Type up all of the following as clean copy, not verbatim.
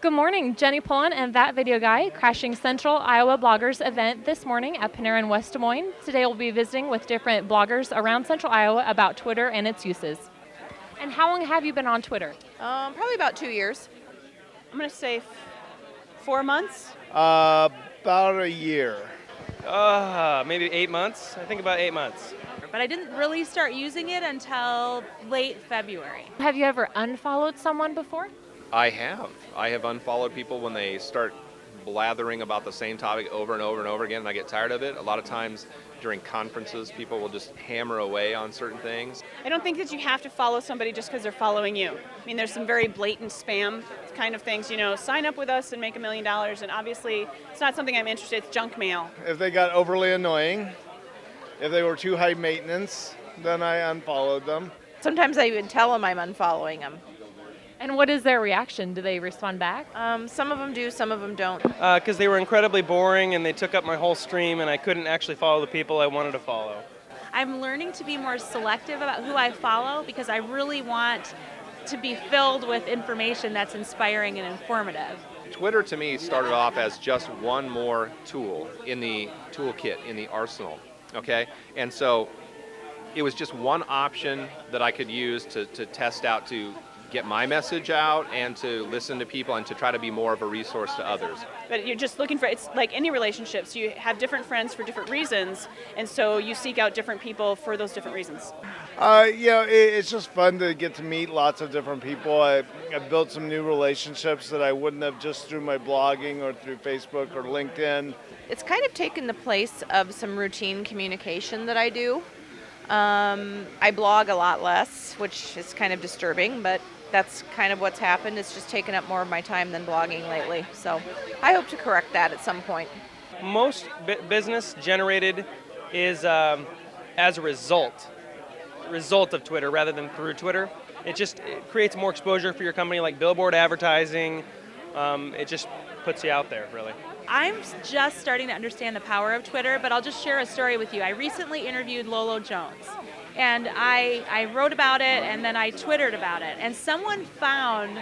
Good morning, Jenny Pullen and That Video Guy, crashing Central Iowa Bloggers event this morning at Panera in West Des Moines. Today we'll be visiting with different bloggers around Central Iowa about Twitter and its uses. And how long have you been on Twitter? Probably about 2 years. I'm going to say 4 months. About a year. Maybe 8 months. I think about 8 months. But I didn't really start using it until late February. Have you ever unfollowed someone before? I have unfollowed people when they start blathering about the same topic over and over and over again, and I get tired of it. A lot of times during conferences, people will just hammer away on certain things. I don't think that you have to follow somebody just because they're following you. I mean, there's some very blatant spam kind of things, sign up with us and make $1 million, and obviously it's not something I'm interested in, it's junk mail. If they got overly annoying, if they were too high maintenance, then I unfollowed them. Sometimes I even tell them I'm unfollowing them. And what is their reaction? Do they respond back? Some of them do, some of them don't. Because they were incredibly boring and they took up my whole stream and I couldn't actually follow the people I wanted to follow. I'm learning to be more selective about who I follow because I really want to be filled with information that's inspiring and informative. Twitter to me started off as just one more tool in the toolkit, in the arsenal, okay? And so it was just one option that I could use to test out, to get my message out and to listen to people and to try to be more of a resource to others. But you're just looking for, it's like any relationships, you have different friends for different reasons, and so you seek out different people for those different reasons. It's just fun to get to meet lots of different people. I've built some new relationships that I wouldn't have just through my blogging or through Facebook or LinkedIn. It's kind of taken the place of some routine communication that I do. I blog a lot less, which is kind of disturbing, but that's kind of what's happened. It's just taken up more of my time than blogging lately. So I hope to correct that at some point. Most business generated is as a result of Twitter rather than through Twitter. It creates more exposure for your company, like billboard advertising. It just puts you out there, really. I'm just starting to understand the power of Twitter, but I'll just share a story with you. I recently interviewed Lolo Jones, and I wrote about it, and then I Twittered about it. And someone found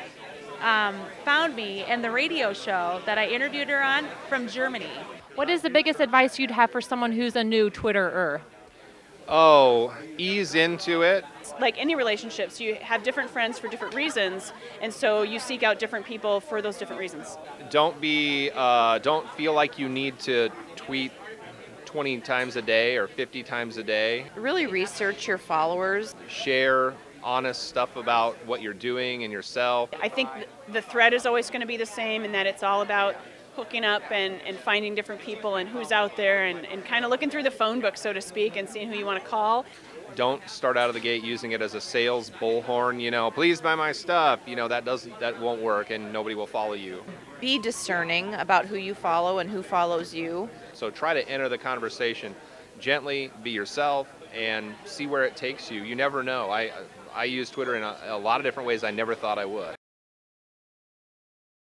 me in the radio show that I interviewed her on from Germany. What is the biggest advice you'd have for someone who's a new Twitterer? Oh, ease into it. Like any relationships, you have different friends for different reasons, and so you seek out different people for those different reasons. Don't feel like you need to tweet 20 times a day or 50 times a day. Really research your followers. Share honest stuff about what you're doing and yourself. I think the thread is always going to be the same, in that it's all about hooking up and finding different people and who's out there and kind of looking through the phone book, so to speak, and seeing who you want to call. Don't start out of the gate using it as a sales bullhorn, please buy my stuff. That won't work and nobody will follow you. Be discerning about who you follow and who follows you. So try to enter the conversation gently, be yourself, and see where it takes you. You never know. I use Twitter in a lot of different ways I never thought I would.